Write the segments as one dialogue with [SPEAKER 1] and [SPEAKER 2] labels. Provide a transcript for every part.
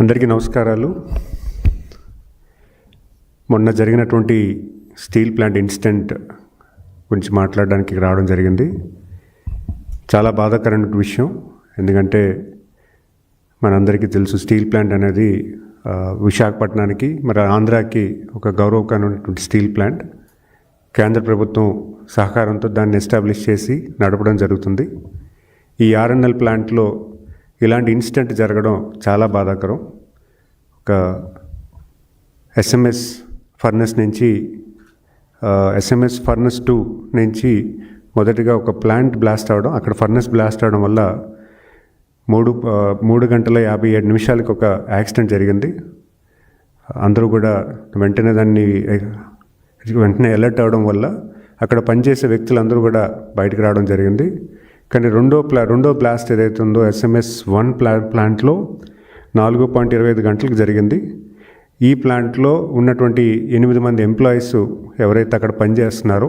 [SPEAKER 1] అందరికీ నమస్కారాలు. మొన్న జరిగినటువంటి స్టీల్ ప్లాంట్ ఇన్సిడెంట్ గురించి మాట్లాడడానికి రావడం జరిగింది. చాలా బాధాకరమైన విషయం. ఎందుకంటే మనందరికీ తెలుసు, స్టీల్ ప్లాంట్ అనేది విశాఖపట్నానికి మరి ఆంధ్రాకి ఒక గౌరవకరమైనటువంటి స్టీల్ ప్లాంట్. కేంద్ర ప్రభుత్వం సహకారంతో దాన్ని ఎస్టాబ్లిష్ చేసి నడపడం జరుగుతుంది. ఈ ఆర్ఎన్ఎల్ ప్లాంట్లో ఇలాంటి ఇన్సిడెంట్ జరగడం చాలా బాధాకరం. ఒక ఎస్ఎంఎస్ ఫర్నెస్ నుంచి ఎస్ఎంఎస్ ఫర్నెస్ 2 నుంచి మొదటిగా ఒక ప్లాంట్ బ్లాస్ట్ అవ్వడం, అక్కడ ఫర్నెస్ బ్లాస్ట్ అవ్వడం వల్ల 3 గంటల 57 నిమిషాలకి ఒక యాక్సిడెంట్ జరిగింది. అందరూ కూడా వెంటనే అలర్ట్ అవ్వడం వల్ల అక్కడ పనిచేసే వ్యక్తులందరూ కూడా బయటకు రావడం జరిగింది. కానీ రెండో బ్లాస్ట్ ఏదైతే ఉందో ఎస్ఎంఎస్ 1 ప్లాంట్లో 4.25 గంటలకు జరిగింది. ఈ ప్లాంట్లో ఉన్నటువంటి 8 మంది ఎంప్లాయీస్ ఎవరైతే అక్కడ పనిచేస్తున్నారో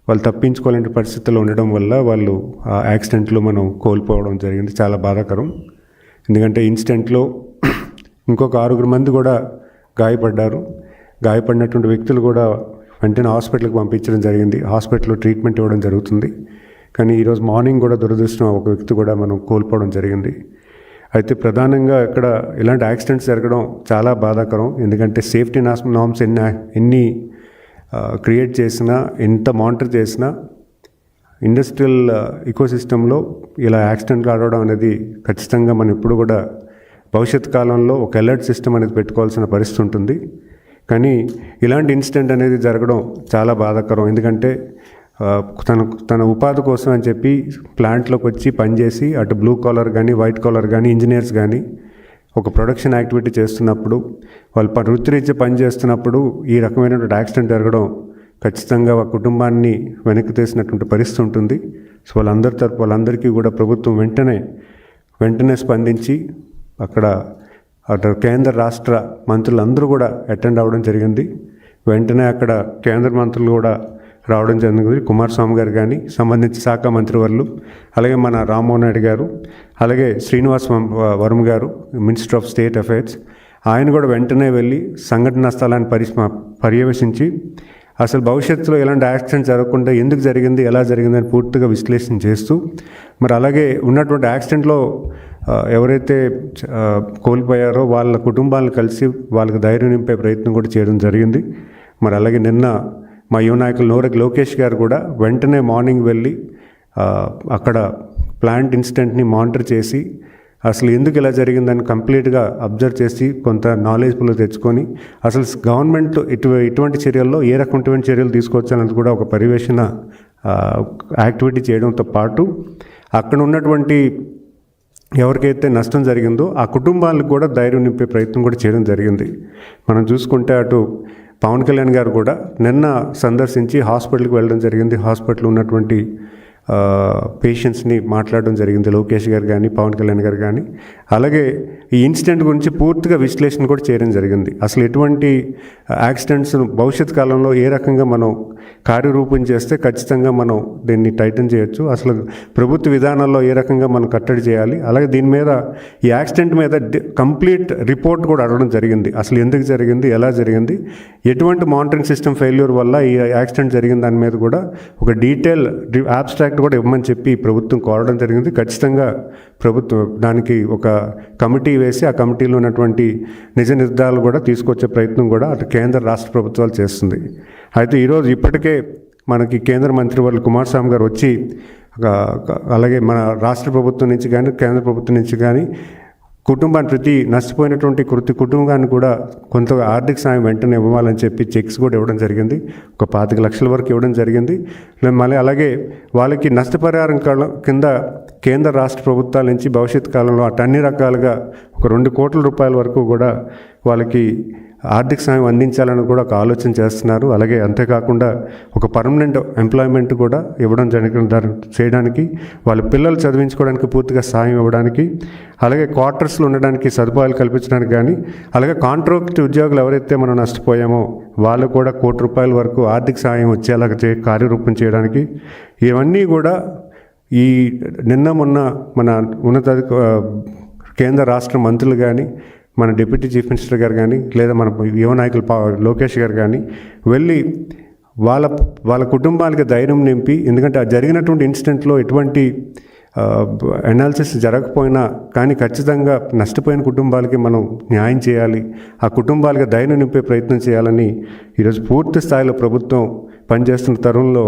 [SPEAKER 1] వాళ్ళు తప్పించుకోలేని పరిస్థితుల్లో ఉండడం వల్ల వాళ్ళు ఆ యాక్సిడెంట్లో మనం కోల్పోవడం జరిగింది. చాలా బాధాకరం. ఎందుకంటే ఇన్సిడెంట్లో ఇంకొక 6 మంది కూడా గాయపడ్డారు. గాయపడినటువంటి వ్యక్తులు కూడా వెంటనే హాస్పిటల్కి పంపించడం జరిగింది. హాస్పిటల్లో ట్రీట్మెంట్ ఇవ్వడం జరుగుతుంది. కానీ ఈరోజు మార్నింగ్ కూడా దురదృష్టం, ఒక వ్యక్తి కూడా మనం కోల్పోవడం జరిగింది. అయితే ప్రధానంగా ఇక్కడ ఇలాంటి యాక్సిడెంట్స్ జరగడం చాలా బాధాకరం. ఎందుకంటే సేఫ్టీ నార్మ్స్ ఎన్ని క్రియేట్ చేసినా, ఎంత మానిటర్ చేసినా ఇండస్ట్రియల్ ఇకోసిస్టంలో ఇలా యాక్సిడెంట్లు ఆడడం అనేది ఖచ్చితంగా మనం ఇప్పుడు కూడా భవిష్యత్ కాలంలో ఒక అలర్ట్ సిస్టమ్ అనేది పెట్టుకోవాల్సిన పరిస్థితి ఉంటుంది. కానీ ఇలాంటి ఇన్సిడెంట్ అనేది జరగడం చాలా బాధాకరం. ఎందుకంటే తన ఉపాధి కోసం అని చెప్పి ప్లాంట్లోకి వచ్చి పనిచేసి అటు బ్లూ కాలర్ కానీ వైట్ కాలర్ కానీ ఇంజనీర్స్ కానీ ఒక ప్రొడక్షన్ యాక్టివిటీ చేస్తున్నప్పుడు, వాళ్ళు వృత్తిరీత్యా పని చేస్తున్నప్పుడు ఈ రకమైనటువంటి యాక్సిడెంట్ జరగడం ఖచ్చితంగా ఆ కుటుంబాన్ని వెనక్కి తీసినటువంటి పరిస్థితి ఉంటుంది. సో వాళ్ళందరికీ కూడా ప్రభుత్వం వెంటనే స్పందించి అక్కడ అటు కేంద్ర రాష్ట్ర మంత్రులందరూ కూడా అటెండ్ అవ్వడం జరిగింది. వెంటనే అక్కడ కేంద్ర మంత్రులు కూడా రావడం జరిగింది. కుమారస్వామి గారు కానీ, సంబంధించిన శాఖ మంత్రివర్యులు, అలాగే మన రామ్మోహన్ రెడ్డి గారు, అలాగే శ్రీనివాస్ వర్మ గారు, మినిస్టర్ ఆఫ్ స్టేట్ అఫైర్స్, ఆయన కూడా వెంటనే వెళ్ళి సంఘటనా స్థలాన్ని పర్యవేక్షించి అసలు భవిష్యత్తులో ఎలాంటి యాక్సిడెంట్ జరగకుండా ఎందుకు జరిగింది, ఎలా జరిగిందని పూర్తిగా విశ్లేషణ చేస్తూ, మరి అలాగే ఉన్నటువంటి యాక్సిడెంట్లో ఎవరైతే కోల్పోయారో వాళ్ళ కుటుంబాలను కలిసి వాళ్ళకి ధైర్యం నింపే ప్రయత్నం కూడా చేయడం జరిగింది. మరి అలాగే నిన్న మా యువ నాయకులు నోరెక్ లోకేష్ గారు కూడా వెంటనే మార్నింగ్ వెళ్ళి అక్కడ ప్లాంట్ ఇన్సిడెంట్ని మానిటర్ చేసి అసలు ఎందుకు ఇలా జరిగిందని కంప్లీట్గా అబ్జర్వ్ చేసి కొంత నాలెడ్జ్ఫుల్ తెచ్చుకొని అసలు గవర్నమెంట్ ఇటువంటి చర్యల్లో ఏ రకమైన చర్యలు తీసుకోవచ్చన్నది కూడా ఒక పర్యవేక్షణ యాక్టివిటీ చేయడంతో పాటు అక్కడ ఉన్నటువంటి ఎవరికైతే నష్టం జరిగిందో ఆ కుటుంబాలకు కూడా ధైర్యం నింపే ప్రయత్నం కూడా చేయడం జరిగింది. మనం చూసుకుంటే అటు పవన్ కళ్యాణ్ గారు కూడా నిన్న సందర్శించి హాస్పిటల్కి వెళ్ళడం జరిగింది. హాస్పిటల్లో ఉన్నటువంటి పేషెంట్స్ని మాట్లాడడం జరిగింది, లోకేష్ గారు కానీ పవన్ కళ్యాణ్ గారు కానీ. అలాగే ఈ ఇన్సిడెంట్ గురించి పూర్తిగా విశ్లేషణ కూడా చేయడం జరిగింది. అసలు ఎటువంటి యాక్సిడెంట్స్ భవిష్యత్ కాలంలో ఏ రకంగా మనం కార్యరూపం చేస్తే ఖచ్చితంగా మనం దీన్ని టైటన్ చేయొచ్చు, అసలు ప్రభుత్వ విధానాల్లో ఏ రకంగా మనం కట్టడి చేయాలి, అలాగే దీని మీద ఈ యాక్సిడెంట్ మీద కంప్లీట్ రిపోర్ట్ కూడా అడగడం జరిగింది. అసలు ఎందుకు జరిగింది, ఎలా జరిగింది, ఎటువంటి మానిటరింగ్ సిస్టమ్ ఫెయిల్యూర్ వల్ల ఈ యాక్సిడెంట్ జరిగిన దాని మీద కూడా ఒక డీటెయిల్ అబ్స్ట్రాక్ట్ కూడా ఇవ్వమని చెప్పి ప్రభుత్వం కోరడం జరిగింది. ఖచ్చితంగా ప్రభుత్వం దానికి ఒక కమిటీ వేసి ఆ కమిటీలో ఉన్నటువంటి నిజ నిర్ధారాలు కూడా తీసుకొచ్చే ప్రయత్నం కూడా అటు కేంద్ర రాష్ట్ర ప్రభుత్వాలు చేస్తుంది. అయితే ఈరోజు ఇప్పటికే మనకి కేంద్ర మంత్రివర్యులు కుమారస్వామి గారు వచ్చి అలాగే మన రాష్ట్ర ప్రభుత్వం నుంచి కానీ కేంద్ర ప్రభుత్వం నుంచి కానీ ప్రతి నష్టపోయినటువంటి కుటుంబాన్ని కూడా కొంత ఆర్థిక సాయం వెంటనే ఇవ్వాలని చెప్పి చెక్స్ కూడా ఇవ్వడం జరిగింది. ఒక 25 లక్షల వరకు ఇవ్వడం జరిగింది. మళ్ళీ అలాగే వాళ్ళకి నష్టపరిహారం కింద కేంద్ర రాష్ట్ర ప్రభుత్వాల నుంచి భవిష్యత్ కాలంలో అన్ని రకాలుగా ఒక 2 కోట్ల రూపాయల వరకు కూడా వాళ్ళకి ఆర్థిక సాయం అందించాలని కూడా ఒక ఆలోచన చేస్తున్నారు. అలాగే అంతేకాకుండా ఒక పర్మనెంట్ ఎంప్లాయ్మెంట్ కూడా ఇవ్వడం చేయడానికి, వాళ్ళ పిల్లలు చదివించుకోవడానికి పూర్తిగా సాయం ఇవ్వడానికి, అలాగే క్వార్టర్స్లో ఉండడానికి సదుపాయాలు కల్పించడానికి కానీ, అలాగే కాంట్రాక్ట్ ఉద్యోగులు ఎవరైతే మనం నష్టపోయామో వాళ్ళు కూడా 1 కోటి రూపాయల వరకు ఆర్థిక సాయం వచ్చేలాగా కార్యరూపం చేయడానికి, ఇవన్నీ కూడా ఈ మొన్న మన కేంద్ర రాష్ట్ర మంత్రులు కానీ మన డిప్యూటీ చీఫ్ మినిస్టర్ గారు కానీ లేదా మన యువ నాయకులు లోకేష్ గారు కానీ వెళ్ళి వాళ్ళ కుటుంబాలకి ధైర్యం నింపి, ఎందుకంటే ఆ జరిగినటువంటి ఇన్సిడెంట్లో ఎటువంటి అనాలిసిస్ జరగకపోయినా కానీ ఖచ్చితంగా నష్టపోయిన కుటుంబాలకి మనం న్యాయం చేయాలి, ఆ కుటుంబాలకి ధైర్యం నింపే ప్రయత్నం చేయాలని ఈరోజు పూర్తి స్థాయిలో ప్రభుత్వం పనిచేస్తున్న తరుణంలో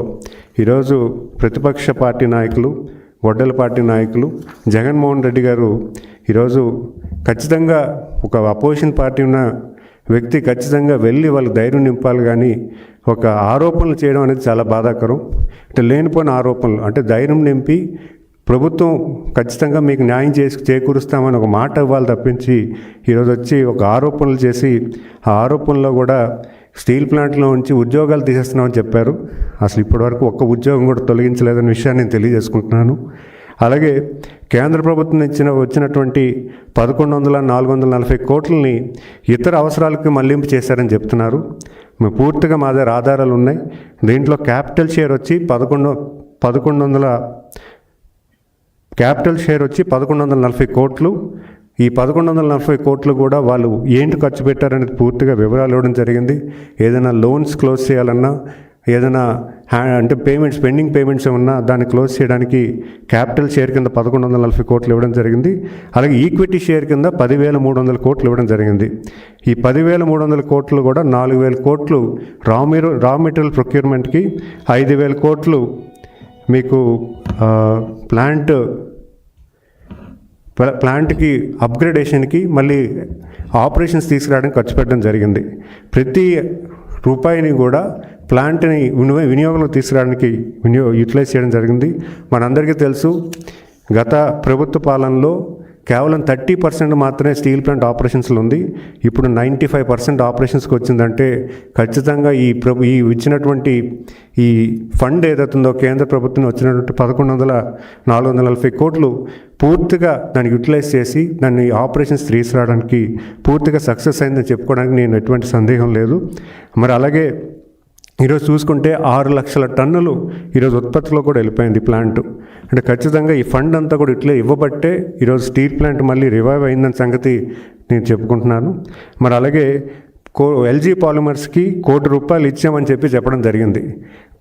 [SPEAKER 1] ఈరోజు ప్రతిపక్ష పార్టీ నాయకులు, గొడ్డల పార్టీ నాయకులు జగన్మోహన్ రెడ్డి గారు ఈరోజు ఖచ్చితంగా ఒక అపోజిషన్ పార్టీ ఉన్న వ్యక్తి ఖచ్చితంగా వెళ్ళి వాళ్ళకి ధైర్యం నింపాలి, కానీ ఒక ఆరోపణలు చేయడం అనేది చాలా బాధాకరం. అంటే లేనిపోయిన ఆరోపణలు, అంటే ధైర్యం నింపి ప్రభుత్వం ఖచ్చితంగా మీకు న్యాయం చేకూరుస్తామని ఒక మాట ఇవ్వాలి తప్పించి ఈరోజు వచ్చి ఒక ఆరోపణలు చేసి ఆ ఆరోపణలో కూడా స్టీల్ ప్లాంట్లో ఉంచి ఉద్యోగాలు తీసేస్తున్నామని చెప్పారు. అసలు ఇప్పటివరకు ఒక్క ఉద్యోగం కూడా తొలగించలేదనే విషయాన్ని నేను తెలియజేసుకుంటున్నాను. అలాగే కేంద్ర ప్రభుత్వం వచ్చినటువంటి 1140 కోట్లని ఇతర అవసరాలకు మళ్లింపు చేశారని చెప్తున్నారు. పూర్తిగా మా దగ్గర ఆధారాలు ఉన్నాయి. దీంట్లో క్యాపిటల్ షేర్ వచ్చి 1140 కోట్లు. ఈ 1140 కోట్లు కూడా వాళ్ళు ఏంటి ఖర్చు పెట్టారనేది పూర్తిగా వివరాలు ఇవ్వడం జరిగింది. ఏదైనా లోన్స్ క్లోజ్ చేయాలన్నా, ఏదైనా అంటే పెండింగ్ పేమెంట్స్ ఏమన్నా దాన్ని క్లోజ్ చేయడానికి క్యాపిటల్ షేర్ కింద 1140 కోట్లు ఇవ్వడం జరిగింది. అలాగే ఈక్విటీ షేర్ కింద 10,300 కోట్లు ఇవ్వడం జరిగింది. ఈ 10,300 కోట్లు కూడా 4,000 కోట్లు రా మెటీరియల్ ప్రొక్యూర్మెంట్కి, 5,000 కోట్లు మీకు ప్లాంట్కి అప్గ్రేడేషన్కి, మళ్ళీ ఆపరేషన్స్ తీసుకురావడానికి ఖర్చు పెట్టడం జరిగింది. ప్రతి రూపాయిని కూడా ప్లాంట్ని వినియోగంలో తీసుకురావడానికి యూటిలైజ్ చేయడం జరిగింది. మనందరికీ తెలుసు, గత ప్రభుత్వ పాలనలో కేవలం 30% మాత్రమే స్టీల్ ప్లాంట్ ఆపరేషన్స్లో ఉంది. ఇప్పుడు 95% ఆపరేషన్స్కి వచ్చిందంటే ఖచ్చితంగా ఈ ఇచ్చినటువంటి ఈ ఫండ్ ఏదవుతుందో కేంద్ర ప్రభుత్వం వచ్చినటువంటి 1140 కోట్లు పూర్తిగా దాన్ని యూటిలైజ్ చేసి దాన్ని ఆపరేషన్స్ తీసుకురావడానికి పూర్తిగా సక్సెస్ అయిందని చెప్పుకోవడానికి నేను ఎటువంటి సందేహం లేదు. మరి అలాగే ఈరోజు చూసుకుంటే 6 లక్షల టన్నులు ఈరోజు ఉత్పత్తిలో కూడా వెళ్ళిపోయింది ప్లాంట్. అంటే ఖచ్చితంగా ఈ ఫండ్ అంతా కూడా ఇట్లే ఇవ్వబట్టే ఈరోజు స్టీల్ ప్లాంట్ మళ్ళీ రివైవ్ అయిందని సంగతి నేను చెప్పుకుంటున్నాను. మరి అలాగే ఎల్జీ పాలిమర్స్కి ₹1 కోటి ఇచ్చామని చెప్పడం జరిగింది.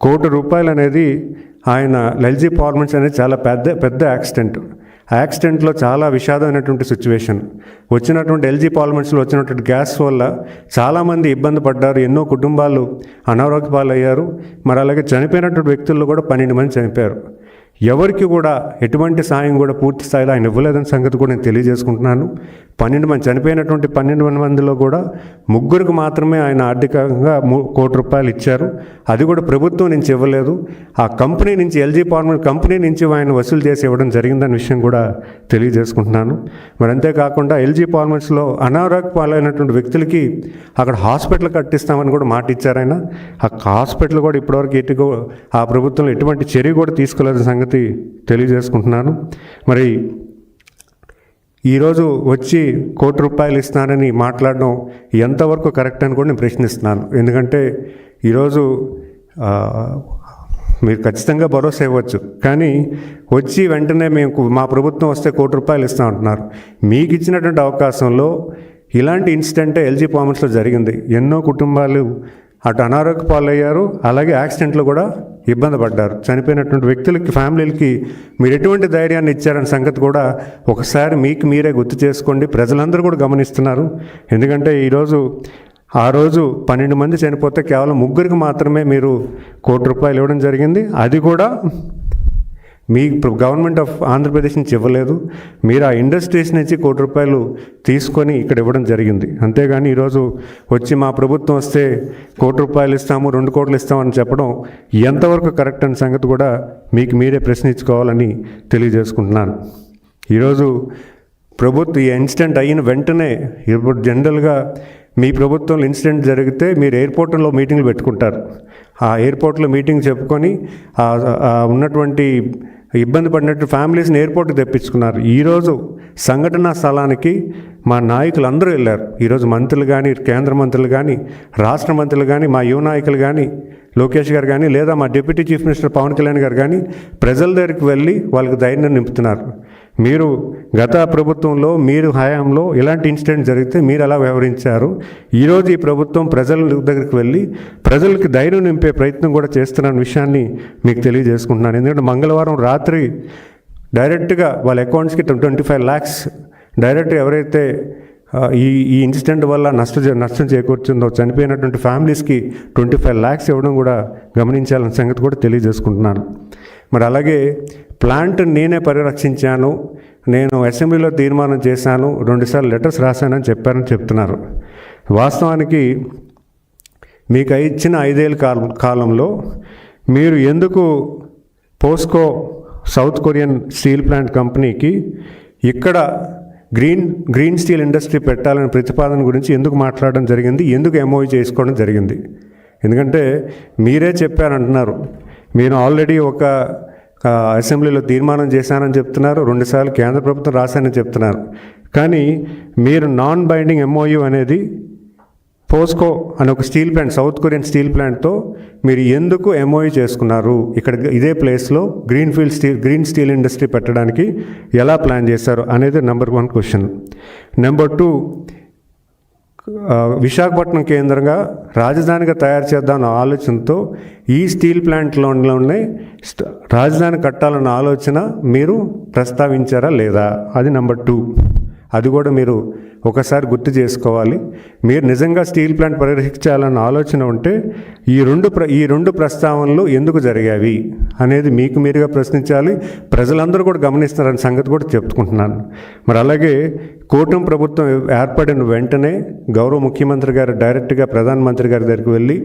[SPEAKER 1] ₹1 కోటి అనేది ఆయన ఎల్జీ పాలిమర్స్ అనేది చాలా పెద్ద యాక్సిడెంట్. ఆ యాక్సిడెంట్లో చాలా విషాదమైనటువంటి సిచ్యువేషన్. వచ్చినటువంటి ఎల్జీ పాలిమర్స్లో వచ్చినటువంటి గ్యాస్ వల్ల చాలామంది ఇబ్బంది పడ్డారు, ఎన్నో కుటుంబాలు అనారోగ్య పాలయ్యారు. మరి అలాగే చనిపోయినటువంటి వ్యక్తుల్లో కూడా 12 మంది చనిపోయారు. ఎవరికి కూడా ఎటువంటి సాయం కూడా పూర్తి స్థాయిలో ఆయన ఇవ్వలేదని సంగతి కూడా నేను తెలియజేసుకుంటున్నాను. 12 మంది చనిపోయినటువంటి 12 మందిలో కూడా 3 మాత్రమే ఆయన ఆర్థికంగా ₹1 కోటి ఇచ్చారు. అది కూడా ప్రభుత్వం నుంచి ఇవ్వలేదు, ఆ కంపెనీ నుంచి ఎల్జీ పాలిమర్ కంపెనీ నుంచి ఆయన వసూలు చేసి ఇవ్వడం జరిగిందనే విషయం కూడా తెలియజేసుకుంటున్నాను. మరి అంతేకాకుండా ఎల్జీ పాలిమర్స్లో అనారోగ్య పాలైనటువంటి వ్యక్తులకి అక్కడ హాస్పిటల్ కట్టిస్తామని కూడా మాట ఇచ్చారు ఆయన. ఆ హాస్పిటల్ కూడా ఇప్పటివరకు ఆ ప్రభుత్వంలో ఎటువంటి చర్య కూడా తీసుకోలేదని సంగతి తెలియజేసుకుంటున్నాను. మరి ఈరోజు వచ్చి ₹1 కోటి ఇస్తున్నానని మాట్లాడడం ఎంతవరకు కరెక్ట్ అని కూడా నేను ప్రశ్నిస్తున్నాను. ఎందుకంటే ఈరోజు మీరు ఖచ్చితంగా భరోసా ఇవ్వచ్చు, కానీ వచ్చి వెంటనే మా ప్రభుత్వం వస్తే ₹1 కోటి ఇస్తాం అంటున్నారు. మీకు ఇచ్చినటువంటి అవకాశంలో ఇలాంటి ఇన్సిడెంటే ఎల్జీ పాలిమర్స్లో జరిగింది. ఎన్నో కుటుంబాలు అటు అనారోగ్య పాలయ్యారు, అలాగే యాక్సిడెంట్లో కూడా ఇబ్బంది పడ్డారు. చనిపోయినటువంటి వ్యక్తులకి, ఫ్యామిలీలకి మీరు ఎటువంటి ధైర్యాన్ని ఇచ్చారనే సంగతి కూడా ఒకసారి మీకు మీరే గుర్తు చేసుకోండి. ప్రజలందరూ కూడా గమనిస్తున్నారు. ఎందుకంటే ఆ రోజు 12 మంది చనిపోతే కేవలం 3 మాత్రమే మీరు ₹1 కోటి ఇవ్వడం జరిగింది. అది కూడా మీ గవర్నమెంట్ ఆఫ్ ఆంధ్రప్రదేశ్ నుంచి ఇవ్వలేదు, మీరు ఆ ఇండస్ట్రీస్ నుంచి ₹1 కోటి తీసుకొని ఇక్కడ ఇవ్వడం జరిగింది. అంతేగాని ఈరోజు వచ్చి మా ప్రభుత్వం వస్తే ₹1 కోటి ఇస్తాము, ₹2 కోట్లు ఇస్తామని చెప్పడం ఎంతవరకు కరెక్ట్ అనే సంగతి కూడా మీకు మీరే ప్రశ్నించుకోవాలని తెలియజేసుకుంటున్నాను. ఈరోజు ఈ ఇన్సిడెంట్ అయిన వెంటనే ఇప్పుడు జనరల్గా మీ ప్రభుత్వంలో ఇన్సిడెంట్ జరిగితే మీరు ఎయిర్పోర్ట్లో మీటింగ్లు పెట్టుకుంటారు. ఆ ఎయిర్పోర్ట్లో మీటింగ్ చెప్పుకొని ఉన్నటువంటి ఇబ్బంది పడినట్టు ఫ్యామిలీస్ని ఎయిర్పోర్ట్కి తెప్పించుకున్నారు. ఈరోజు సంఘటనా స్థలానికి మా నాయకులు అందరూ వెళ్ళారు. ఈరోజు మంత్రులు కానీ, కేంద్ర మంత్రులు కానీ, రాష్ట్ర మంత్రులు కానీ, మా యువ నాయకులు కానీ, లోకేష్ గారు కానీ, లేదా మా deputy chief minister Pavan Kalyan గారు కానీ ప్రజల దగ్గరికి వెళ్ళి వాళ్ళకి ధైర్యం నింపుతున్నారు. మీరు గత ప్రభుత్వంలో మీరు హయాంలో ఇలాంటి ఇన్సిడెంట్ జరిగితే మీరు ఎలా వ్యవహరించారు? ఈరోజు ఈ ప్రభుత్వం ప్రజల దగ్గరికి వెళ్ళి ప్రజలకి ధైర్యం నింపే ప్రయత్నం కూడా చేస్తున్న విషయాన్ని మీకు తెలియజేసుకుంటున్నాను. ఎందుకంటే మంగళవారం రాత్రి డైరెక్ట్గా వాళ్ళ అకౌంట్స్కి 25 lakhs డైరెక్ట్ ఎవరైతే ఈ ఇన్సిడెంట్ వల్ల నష్టం చేకూర్చుందో చనిపోయినటువంటి ఫ్యామిలీస్కి 25 lakhs ఇవ్వడం కూడా గమనించాలన్న సంగతి కూడా తెలియజేసుకుంటున్నాను. మరి అలాగే ప్లాంట్ నేనే పరిరక్షించాను, నేను అసెంబ్లీలో తీర్మానం చేశాను, 2 సార్లు లెటర్స్ రాశానని చెప్పారని చెప్తున్నారు. వాస్తవానికి మీకు ఇచ్చిన 5 ఏళ్ళ కాలంలో మీరు ఎందుకు POSCO south Korean steel plant కంపెనీకి ఇక్కడ గ్రీన్ స్టీల్ ఇండస్ట్రీ పెట్టాలని ప్రతిపాదన గురించి ఎందుకు మాట్లాడడం జరిగింది, ఎందుకు MOU చేసుకోవడం జరిగింది? ఎందుకంటే మీరే చెప్పారంటున్నారు, నేను ఆల్రెడీ ఒక అసెంబ్లీలో తీర్మానం చేశానని చెప్తున్నారు, 2 సార్లు కేంద్ర ప్రభుత్వం రాశానని చెప్తున్నారు. కానీ మీరు నాన్ బైండింగ్ MOU అనేది పోస్కో అని ఒక steel plant, south Korean steel ప్లాంట్తో మీరు ఎందుకు MOU చేసుకున్నారు? ఇక్కడ ఇదే ప్లేస్లో గ్రీన్ స్టీల్ ఇండస్ట్రీ పెట్టడానికి ఎలా ప్లాన్ చేశారు అనేది నెంబర్ 1 క్వశ్చన్. నెంబర్ 2, విశాఖపట్నం కేంద్రంగా రాజధానిగా తయారు చేద్దామన్న ఆలోచనతో ఈ స్టీల్ ప్లాంట్లోనే రాజధాని కట్టాలన్న ఆలోచన మీరు ప్రస్తావించారా లేదా? అది నెంబర్ 2. అది కూడా మీరు ఒకసారి గుర్తు చేసుకోవాలి. మీరు నిజంగా స్టీల్ ప్లాంట్ పరిరక్షించాలన్న ఆలోచన ఉంటే ఈ రెండు ప్రస్తావనలు ఎందుకు జరిగావి అనేది మీకు మీరుగా ప్రశ్నించాలి. ప్రజలందరూ కూడా గమనిస్తున్నారనే సంగతి కూడా చెప్పుకుంటున్నాను. మరి అలాగే కూటమి ప్రభుత్వం ఏర్పడిన వెంటనే గౌరవ ముఖ్యమంత్రి గారు డైరెక్ట్గా ప్రధానమంత్రి గారి దగ్గరికి వెళ్ళి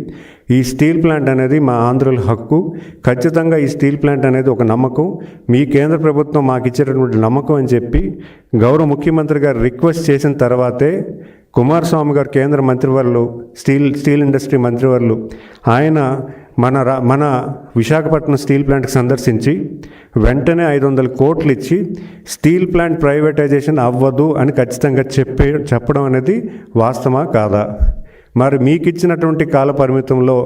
[SPEAKER 1] ఈ స్టీల్ ప్లాంట్ అనేది మా ఆంధ్రుల హక్కు, ఖచ్చితంగా ఈ స్టీల్ ప్లాంట్ అనేది ఒక నమ్మకం, మీ కేంద్ర ప్రభుత్వం మాకు ఇచ్చేటటువంటి నమ్మకం అని చెప్పి గౌరవ ముఖ్యమంత్రి గారు రిక్వెస్ట్ చేసిన తర్వాతే కుమారస్వామి గారు కేంద్ర మంత్రివర్యులు స్టీల్ ఇండస్ట్రీ మంత్రివర్యులు ఆయన మన విశాఖపట్నం స్టీల్ ప్లాంట్కి సందర్శించి వెంటనే 500 కోట్లు ఇచ్చి స్టీల్ ప్లాంట్ ప్రైవేటైజేషన్ అవ్వదు అని ఖచ్చితంగా చెప్పడం అనేది వాస్తవమా కాదా? మరి మీకు ఇచ్చినటువంటి కాల పరిమితంలో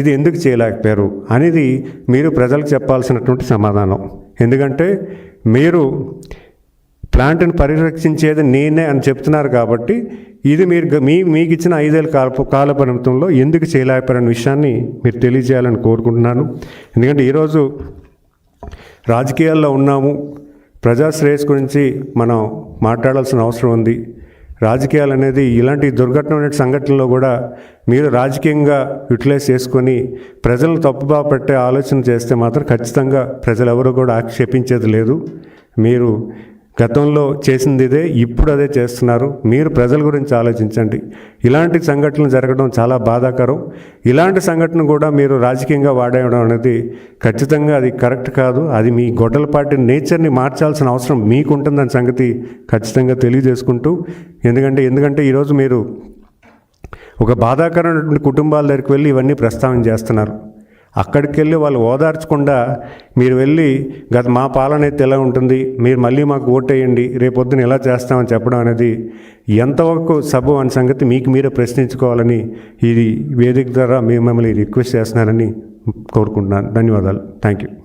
[SPEAKER 1] ఇది ఎందుకు చేయలేకపోయారు అనేది మీరు ప్రజలకు చెప్పాల్సినటువంటి సమాధానం. ఎందుకంటే మీరు ప్లాంట్ని పరిరక్షించేది నేనే అని చెప్తున్నారు కాబట్టి ఇది మీకు ఇచ్చిన 5 ఏళ్ళ కాల పరిమితంలో ఎందుకు చేయలేకపోయారనే విషయాన్ని మీరు తెలియజేయాలని కోరుకుంటున్నాను. ఎందుకంటే ఈరోజు రాజకీయాల్లో ఉన్నాము, ప్రజా శ్రేయస్ గురించి మనం మాట్లాడాల్సిన అవసరం ఉంది. రాజకీయాలు అనేది ఇలాంటి దుర్ఘటన సంఘటనలో కూడా మీరు రాజకీయంగా యూటిలైజ్ చేసుకొని ప్రజలను తప్పుగా పెట్టే ఆలోచన చేస్తే మాత్రం ఖచ్చితంగా ప్రజలు ఎవరు కూడా ఆక్షేపించేది లేదు. మీరు గతంలో చేసింది ఇదే, ఇప్పుడు అదే చేస్తున్నారు. మీరు ప్రజల గురించి ఆలోచించండి. ఇలాంటి సంఘటనలు జరగడం చాలా బాధాకరం. ఇలాంటి సంఘటన కూడా మీరు రాజకీయంగా వాడేయడం అనేది ఖచ్చితంగా అది కరెక్ట్ కాదు. అది మీ గొడ్డలపాటి నేచర్ని మార్చాల్సిన అవసరం మీకు ఉంటుందని సంగతి ఖచ్చితంగా తెలియజేసుకుంటూ, ఎందుకంటే ఈరోజు మీరు ఒక బాధాకరమైనటువంటి కుటుంబాల దగ్గరికి వెళ్ళి ఇవన్నీ ప్రస్తావన చేస్తున్నారు. అక్కడికి వెళ్ళి వాళ్ళు ఓదార్చకుండా మీరు వెళ్ళి మా పాలన అయితే ఎలా ఉంటుంది, మీరు మళ్ళీ మాకు ఓటేయండి, రేపొద్దున ఎలా చేస్తామని చెప్పడం అనేది ఎంతవరకు సబబు అనే సంగతి మీకు మీరే ప్రశ్నించుకోవాలని ఈ వేదిక ద్వారా మిమ్మల్ని రిక్వెస్ట్ చేస్తున్నారని కోరుకుంటున్నాను. ధన్యవాదాలు. Thank you.